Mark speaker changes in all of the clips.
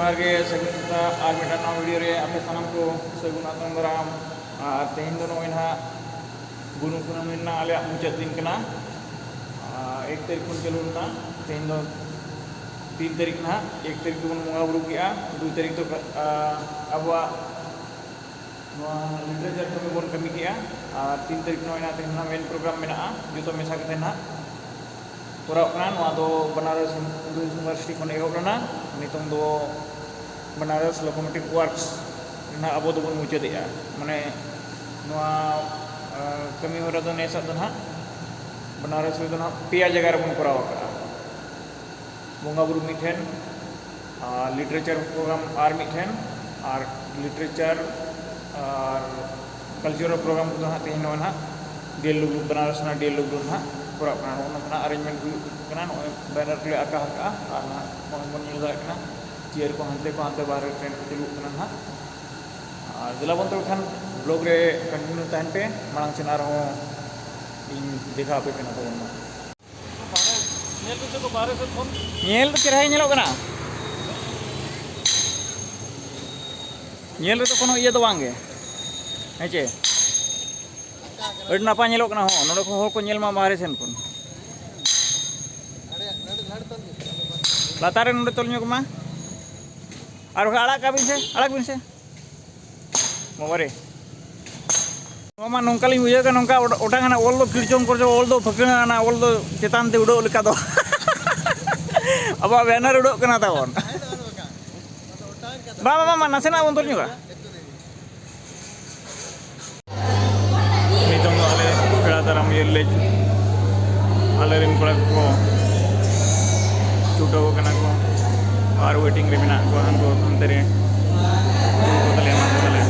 Speaker 1: जोहार के सगुन सेता और मिटाना वीडियो रे आपे सानम को सगुन आतंग दाराम और तेहन दो नोय ना गुनु कुनामी ना आले मुचाद दिन कना 1 तारीख खन चलू ना तेहन दो 3 तारीख ना 1 तारीख बन मंगा बुरु किया 2 तारीख तो अबवा लिटरेचर कमी बन कमी किया और 3 तारीख नोय ना तेहन ना मेन प्रोग्राम मेना जो तो मेसा कते ना बनारस हिंदू यूनिवर्सिटी खन एहबना नितों दो बनारस लोकोमोटिव वर्क्स अब दोबन मुचादेगा माने कमी होरा दो नेसा दो ना बनारस में ना पेया जगह बन कराव बंगा बुरु मिठेन लिटरेचर प्रोग्राम और मिठेन और लिटरेचर और कल्चरल प्रोग्राम को ना तेहन ना डेल लुग बनारस ना डेल लुग ना करावना अरेंजमेंट बैनर के आका और बन चेयर को हानते बाहर ट्रेन को चलू ना और दिला बन तो खान ब्लॉग रे कंटिन्यू तहन पे मांग से इन देखा पे तो चेहरा नेलोगना नेल तो कोनो इया तो बांगे हेचे नापा नेलोगना हो नोडे को को नेल मा बाहरे सेन कोन लातारे नोडे तोल ᱧᱚᱜ मा और आड़ा बिन से मोबारे मामा नौका लिंग बुझे का नौका ओटांगना ओल दो फिरचों कर ओल दो फकना ओल दो चेतान ते उड़ो लेका दो अब बैनर उड़ो कना तावन बाबा मामा नासेना बन तोल ᱧᱚᱜᱟ नितों दो आले पेड़ा दाराम येले आले रिन कोड़ा को छूटो कना को और वेटिंग रे मेना को हान को अंते रे को तले मा तले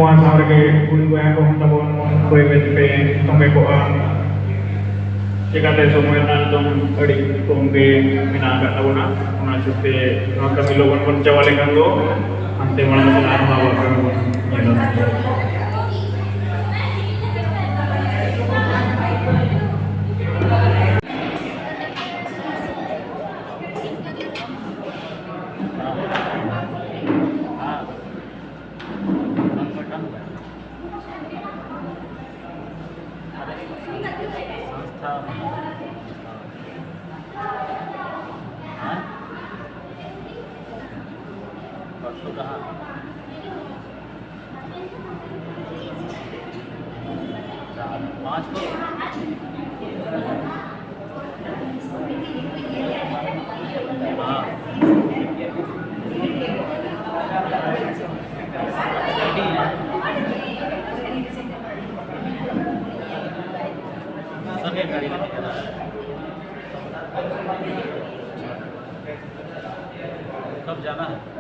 Speaker 1: नवा सावर के कुड़ी को को हम तबon कोई बेच पे तोंगे को चिकाते समय तुम अड़ी तोंगे मिना का तबona ona sute kami logon pun jawale kanggo ante malang sila mawa kanggo
Speaker 2: कब जाना है?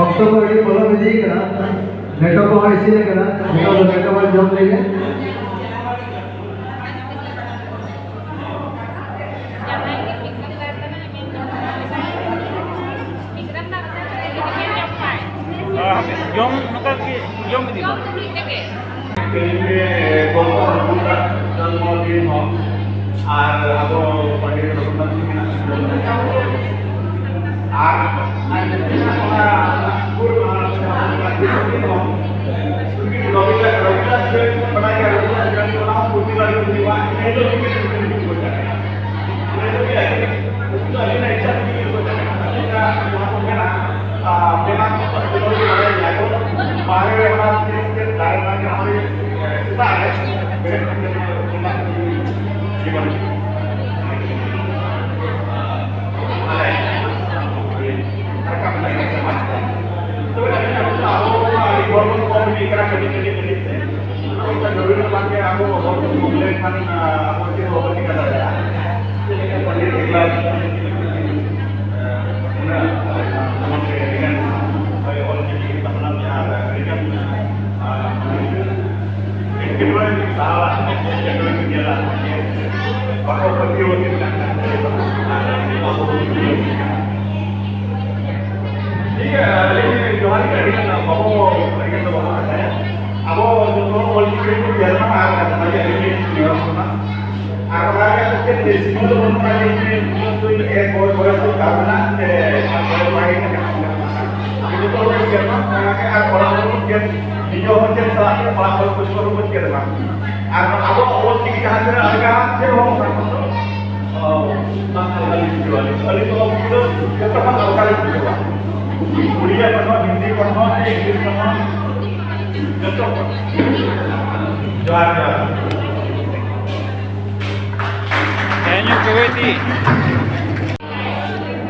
Speaker 3: अक्टूबर ये बोलो मुझे करा नेटो को हमारे इसी ने करा नेटो वाले जॉब लेंगे
Speaker 1: jom nukar ki jom di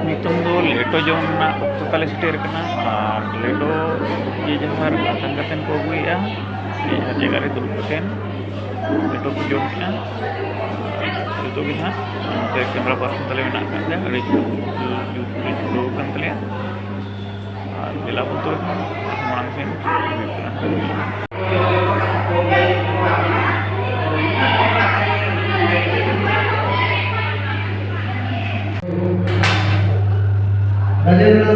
Speaker 1: Nitung do leto jom na to kala setir kana leto ye jahar angkatan ko gue ya di jaga itu ten leto ko jom na itu bisa ke kamera person tale na kan ada itu kan tale bila betul orang sen
Speaker 3: Rajendra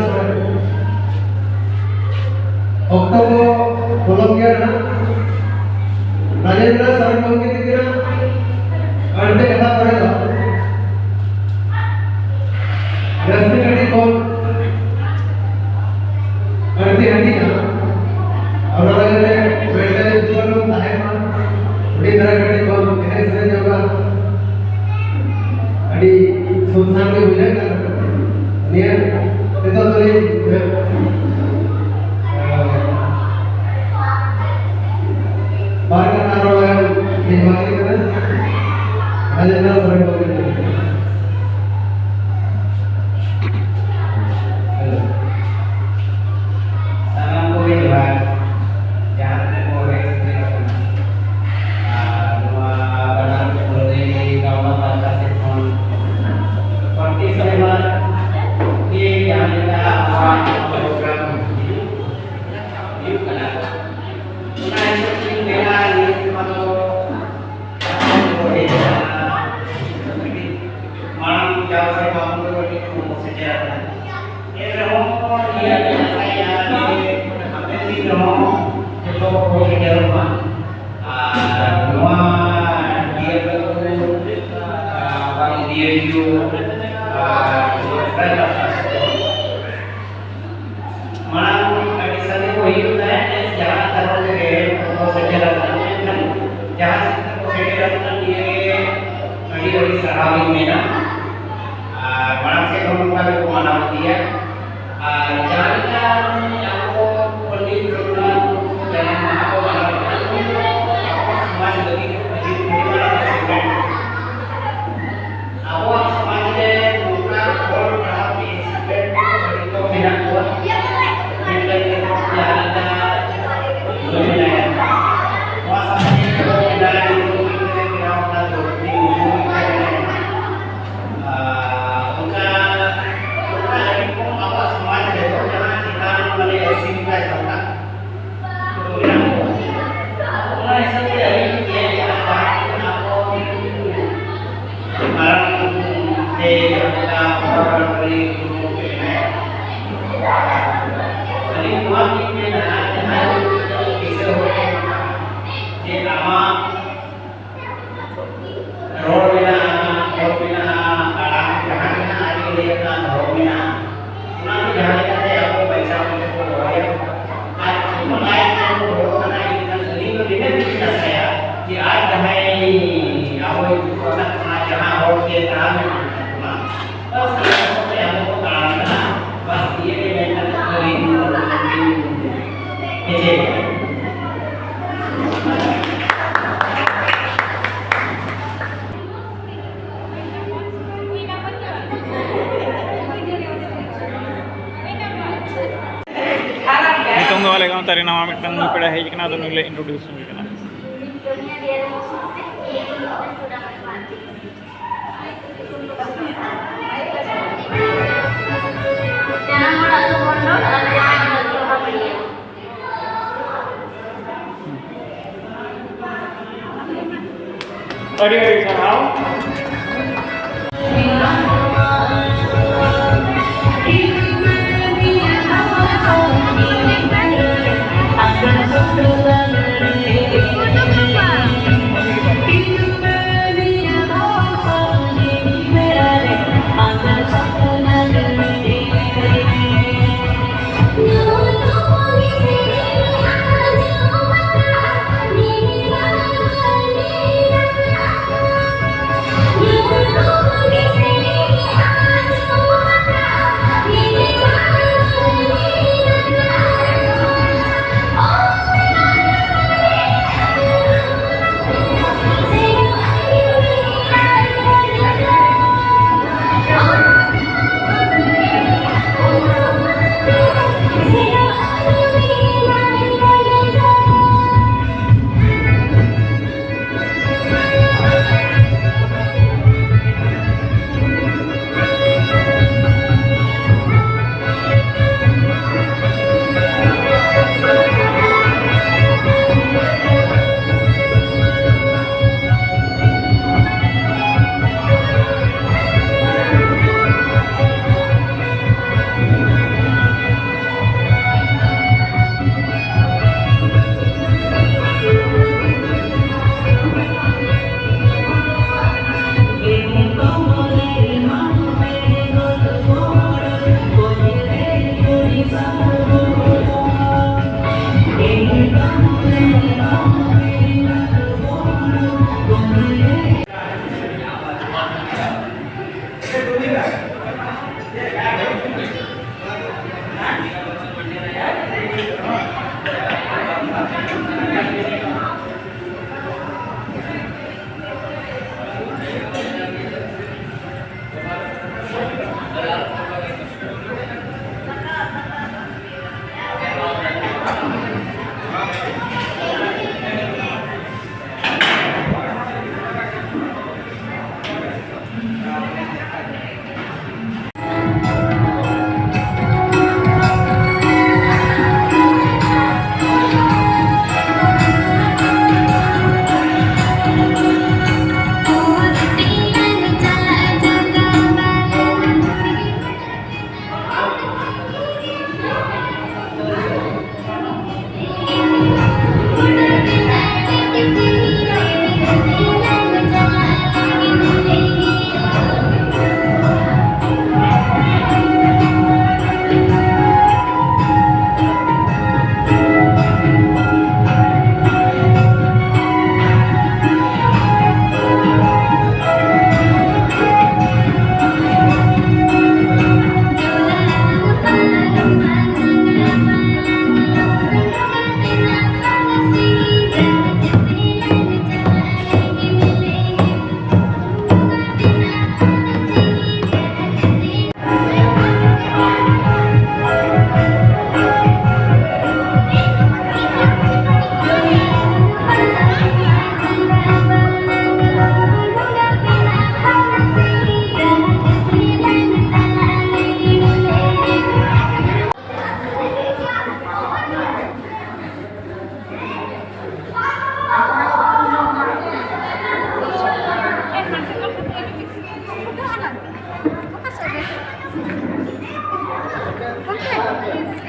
Speaker 3: Oktober Colombia na Rajendra Sarkong की दिखना अंडे कथा करेगा रस्ते कटी कौन अंडे हंडी ना और अगर बैठे तो लोग ताहे मार बड़ी तरह कटी कौन Susah ke bulan kan? Ni kita tulis barang naroan di mana kan? Ada yang sering begitu. Salam boleh buat, jangan boleh dua barang boleh kawan baca telepon. Seperti saya di yang kita awal program ini kan. Mulai seperti bela ni kalau boleh malam jauh saya bangun dari rumah sejarah. Ini rumah dia saya di rumah itu di rumah. Rumah dia berumur bang dia itu malam kali sana ko itu dah jangan terlalu rumah sejarah kan jangan sejarah kan dia dari sahabat mina malam saya ngomong ke mana dia jangan aku pergi ke rumah jangan aku malam semua begitu awak semua buka or kami seperti itu minat kuat
Speaker 1: Ditunggu oleh kamu tadi nama mitang pada hari kena tu nilai introduce ni kena. Tadi hari sahau.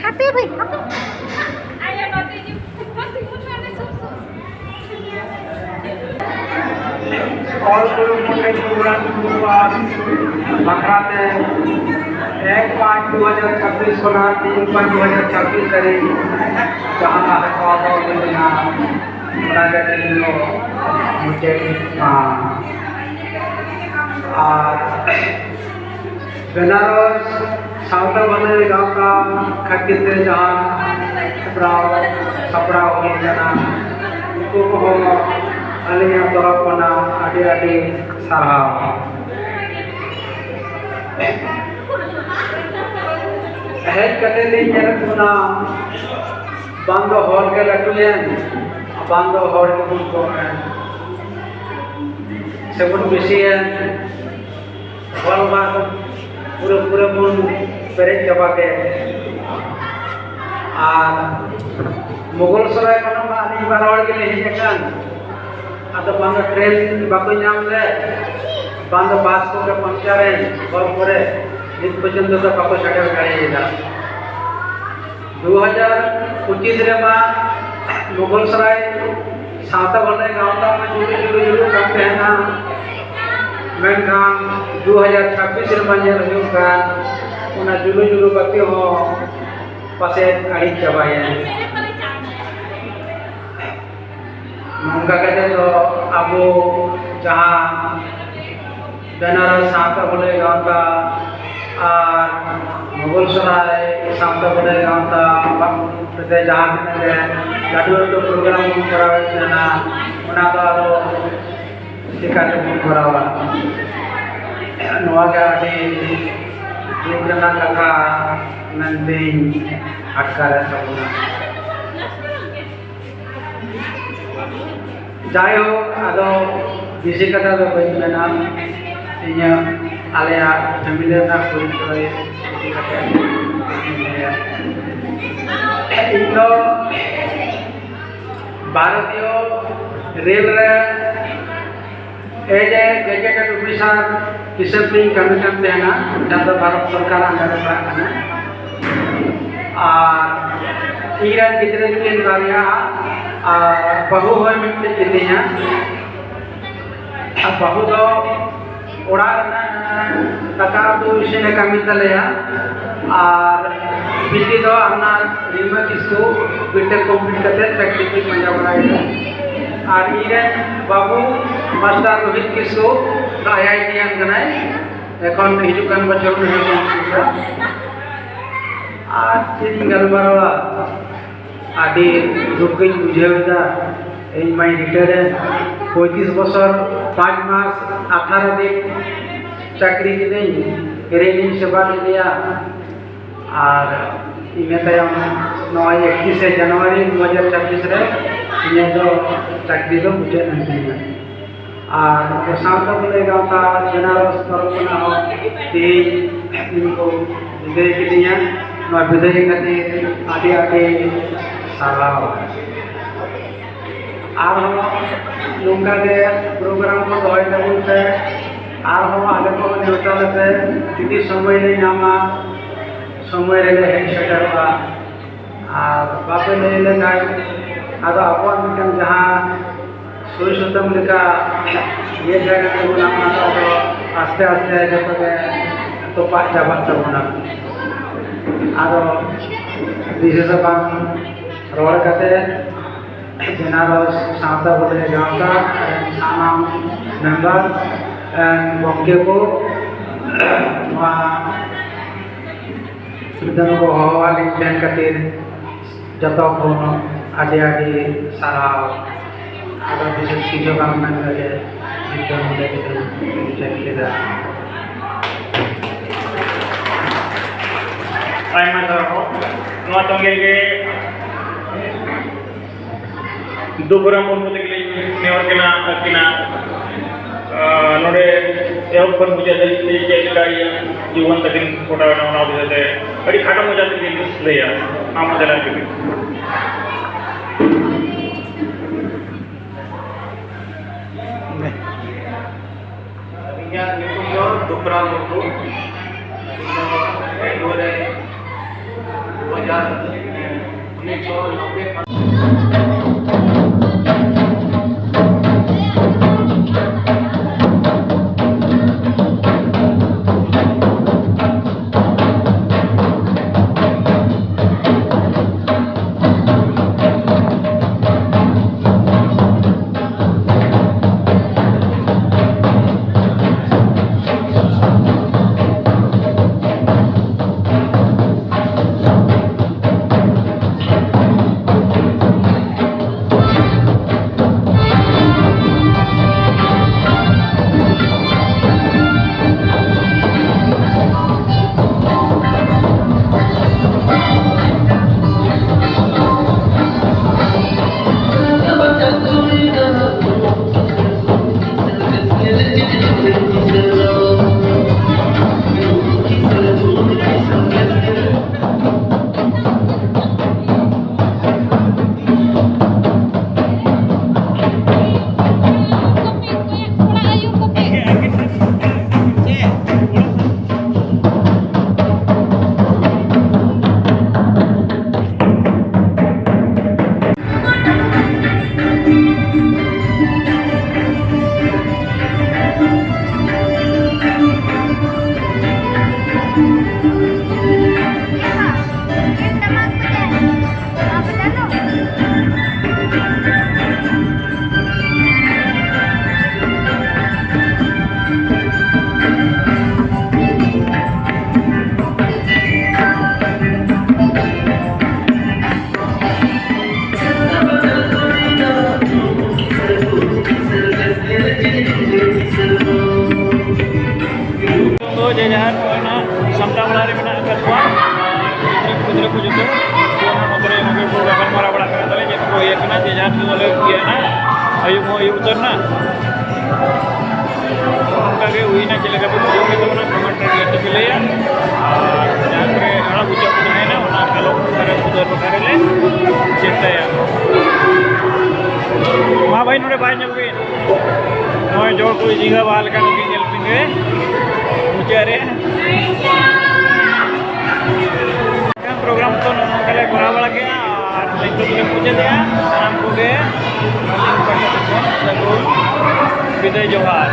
Speaker 2: Happy भाई
Speaker 4: और programme बखराते 1/5/2026 को 3/5/2026 तारीख जहाँ मुझे बनारस सावता बने गाँव का खातिर से जहाँ सपड़ा हो जाना उनको अलिया तरफ पना आदि आदि साराव हेड कटे दिन जरूर पना बांधो हॉल के लटुयन बांधो हॉल के बुको सेवन बिसियन हॉल बार पूरे पूरे बुन पेरेज जबा के मुगल सराय कनो मा ani बारवाड़ के ले जकन atau bangga train baku nyamle bangga bus ko ke पंचरेन और पूरे इत पर्यंत तो बाको शटर गाड़ी दा 2025 रे मा मुगल सराय साता बने गांवता में जुलू करते हैं ना मेनखान 2026 रे मा ये रहियो का उना जुलू बाकी हो पासे गाड़ी चबाए उनका कहते तो अब जहाँ बनारस साता बोले गाँव का और मुगल सराय साता बोले गाँव का प्रत्येक जहाँ भी लाडू तो प्रोग्राम करावे ना उना तो आलो सिकाते बुक करावा नवा का आदि प्रोग्राम कथा नंदी अटकारे सबना जायो आदो बिजी कथा दो बइना इnya alea family na कोई कोई इनो भारतीय रेल रे एजे गजेटेड ऑफिसर डिसिप्लिन कमीशन देना जब भारत सरकार अंदर रखना और ईरान कितने दिन बारिया बहु होय मिलते कितिया अब बहु दो ओड़ा तका तो इसे कमी तलेया और बिल्ली दो अपना रिमा किसको बिल्टर कंप्लीट करते प्रैक्टिकल पंजाब राइडर और इरे बाबू मास्टर रोहित किसको आईआईटी अंगनाय এখন হিজুকান বছর আর चीज गलमारा आदि दुख बुझेदा मैं रिटायर 35 बছর 5 मास 18 दिन चाकरी ट्रेनिंग सेवा लिया और इन तयम 31 जनवरी 2026 रे इन दो चाकरी दो बुझे नहीं और साथ बोले गाँव बनारस तरफना इनको विजय के लिए विजय खातिर आदि आदि साराव और नौका के प्रोग्राम को दहाय तबन से और आले को नेवता लेते किसी समय नहीं नामा समय रे हेड सेटरवा और बापे नहीं लेना आदो अपन मिटन जहां सोई सुतम लेका ये जगह को नामा तो आस्ते आस्ते जब तो पास जाबा तबना आदो विशेष बात रोड करते बनारस सावता बोले गाँवता सानाम मेंबर बंके को वहाँ सुविधा को हवा लिखने खातिर जतो को आदि आदि सारा आदो विशेष चीज़ों का मन लगे जितना मुझे चाहिए था
Speaker 1: आयमा दरो नवा तंगे के दुबरा मुर्मु तकली नेवर किना नोडे एव पर मुझे जल्दी के लगाई जीवन तक फोटो ना दे अड़ी खाटा मुझे तक लेया आम जला के
Speaker 4: या निकुंजो दुबरा मुर्मु 2090 भाई नोड़े बाय नबी नय जोड़ कोई जिगा बाल का नबी नेल पिंगे मुचारे प्रोग्राम तो नोकले करा बड़ा के और लेको तुले पूजे दिया शाम को के विदाई जोहार।